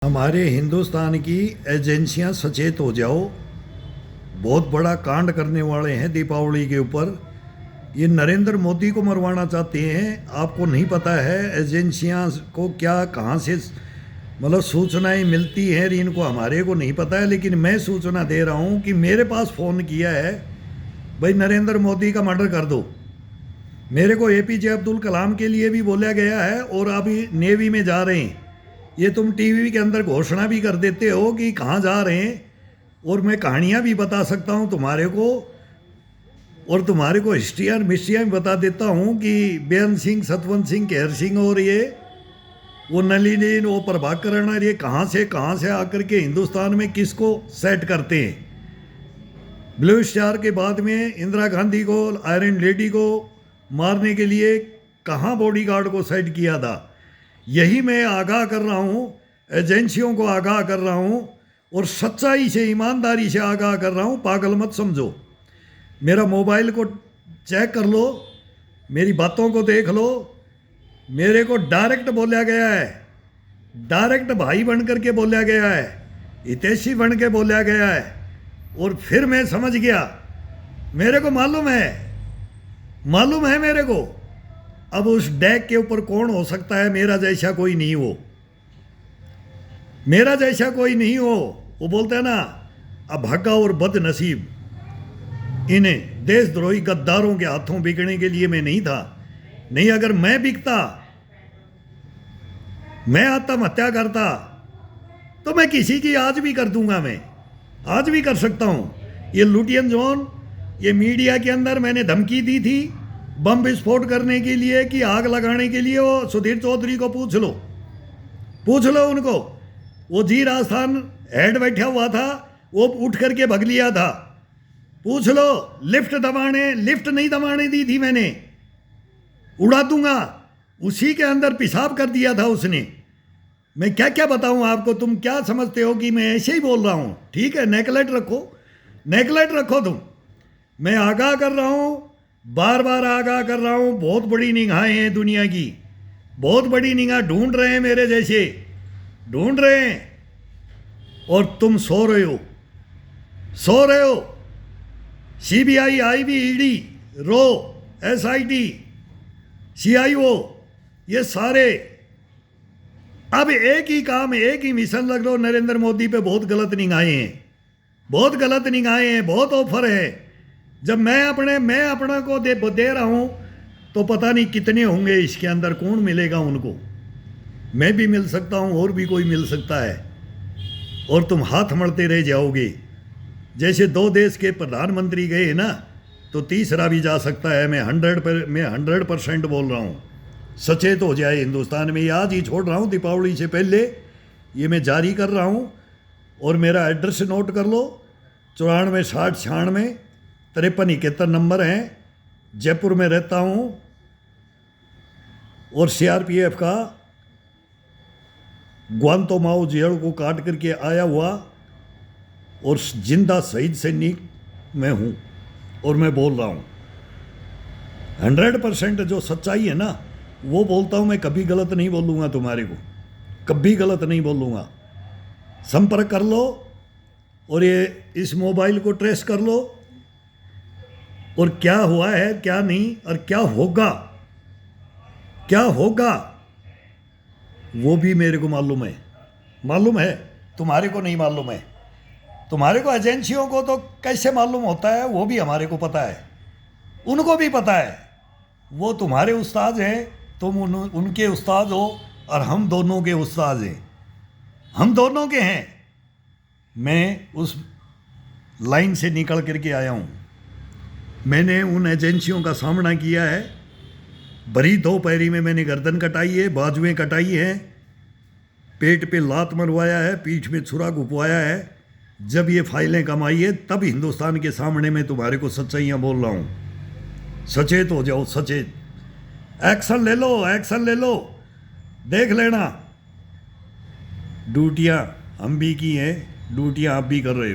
हमारे हिंदुस्तान की एजेंसियां सचेत हो जाओ। बहुत बड़ा कांड करने वाले हैं दीपावली के ऊपर। ये नरेंद्र मोदी को मरवाना चाहते हैं। आपको नहीं पता है एजेंसियां को क्या कहाँ से मतलब सूचनाएं मिलती हैं, इनको हमारे को नहीं पता है। लेकिन मैं सूचना दे रहा हूँ कि मेरे पास फ़ोन किया है, भाई नरेंद्र मोदी का मर्डर कर दो। मेरे को एपीजे अब्दुल कलाम के लिए भी बोला गया है और अभी नेवी में जा रहे हैं। ये तुम टीवी के अंदर घोषणा भी कर देते हो कि कहाँ जा रहे हैं, और मैं कहानियाँ भी बता सकता हूँ तुम्हारे को, और तुम्हारे को हिस्ट्री और मिस्ट्रियाँ भी बता देता हूँ कि बेअंत सिंह, सतवंत सिंह, केहर सिंह और ये वो नलिनी, वो प्रभाकरण, और ये कहाँ से आकर के हिंदुस्तान में किसको सेट करते हैं। ब्लू स्टार के बाद में इंदिरा गांधी को, आयरन लेडी को मारने के लिए कहाँ बॉडीगार्ड को सेट किया था। यही मैं आगाह कर रहा हूँ, एजेंसियों को आगाह कर रहा हूँ, और सच्चाई से, ईमानदारी से आगाह कर रहा हूँ। पागल मत समझो। मेरा मोबाइल को चेक कर लो, मेरी बातों को देख लो। मेरे को डायरेक्ट बोला गया है, डायरेक्ट भाई बन करके बोला गया है, हितैषी बन के बोला गया है। और फिर मैं समझ गया, मेरे को मालूम है मेरे को। अब उस डेक के ऊपर कौन हो सकता है, मेरा जैसा कोई नहीं हो, मेरा जैसा कोई नहीं हो। वो बोलते हैं ना, अभागा और बदनसीब, इन्हें देशद्रोही गद्दारों के हाथों बिकने के लिए मैं नहीं था। नहीं, अगर मैं बिकता, मैं आत्महत्या करता, तो मैं किसी की आज भी कर दूंगा। मैं आज भी कर सकता हूं। ये लुटियन जोन, ये मीडिया के अंदर मैंने धमकी दी थी बम विस्फोट करने के लिए, कि आग लगाने के लिए। वो सुधीर चौधरी को पूछ लो उनको। वो जी राजस्थान हेड बैठा हुआ था, वो उठ करके भग लिया था। पूछ लो। लिफ्ट नहीं दबाने दी थी मैंने, उड़ा दूंगा। उसी के अंदर पेशाब कर दिया था उसने। मैं क्या क्या बताऊं आपको। तुम क्या समझते हो कि मैं ऐसे ही बोल रहा हूं? ठीक है, नेकलेट रखो तुम। मैं आगाह कर रहा हूं, बार बार आगाह कर रहा हूं। बहुत बड़ी निगाहें हैं दुनिया की, बहुत बड़ी निगाह ढूंढ रहे हैं, मेरे जैसे ढूंढ रहे हैं। और तुम सो रहे हो। सीबीआई, आईबी, ईडी, रो, एसआईटी, सीआईओ, ये सारे अब एक ही काम, एक ही मिशन लग रहा हो। नरेंद्र मोदी पे बहुत गलत निगाहें हैं, बहुत ऑफर है। जब मैं अपना को दे रहा हूं, तो पता नहीं कितने होंगे इसके अंदर, कौन मिलेगा उनको। मैं भी मिल सकता हूं, और भी कोई मिल सकता है, और तुम हाथ मलते रह जाओगे। जैसे 2 देश के प्रधानमंत्री गए ना, तो तीसरा भी जा सकता है। मैं 100% बोल रहा हूं। सचेत हो जाए हिंदुस्तान में। ये आज ही छोड़ रहा हूं, दीपावली से पहले ये मैं जारी कर रहा हूं। और मेरा एड्रेस नोट कर लो, 94 60 96 53 71 नंबर हैं। जयपुर में रहता हूं, और सीआरपीएफ का ग्वांतोमाओ जेल को काट करके आया हुआ और जिंदा शहीद सैनिक मैं हूं। और मैं बोल रहा हूं 100% जो सच्चाई है ना, वो बोलता हूं। मैं कभी गलत नहीं बोलूँगा तुम्हारे को, कभी गलत नहीं बोलूँगा। संपर्क कर लो, और ये इस मोबाइल को ट्रेस कर लो, और क्या हुआ है, क्या नहीं, और क्या होगा वो भी मेरे को मालूम है। तुम्हारे को नहीं मालूम है। तुम्हारे को, एजेंसियों को तो कैसे मालूम होता है, वो भी हमारे को पता है, उनको भी पता है। वो तुम्हारे उस्ताद हैं, तुम उनके उस्ताद हो, और हम दोनों के उस्ताद हैं, हम दोनों के हैं। मैं उस लाइन से निकल करके आया हूँ। मैंने उन एजेंसियों का सामना किया है। भरी दोपहरी में मैंने गर्दन कटाई है, बाजुएं कटाई हैं, पेट पे लात मरवाया है, पीठ पे छुरा घुपवाया है। जब ये फाइलें कमाई है, तब हिंदुस्तान के सामने मैं तुम्हारे को सच्चाइयाँ बोल रहा हूँ। सचेत हो जाओ, सचेत। एक्शन ले लो, देख लेना। ड्यूटियाँ हम भी की हैं, ड्यूटियाँ आप भी कर रहे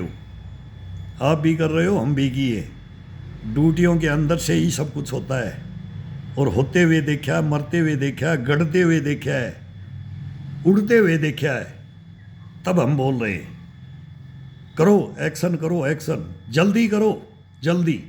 हो, हम भी की है। ड्यूटियों के अंदर से ही सब कुछ होता है, और होते हुए देखा, मरते हुए देखा, गढ़ते हुए देखा है, उड़ते हुए देखा है। तब हम बोल रहे हैं करो एक्शन, करो एक्शन, जल्दी करो, जल्दी।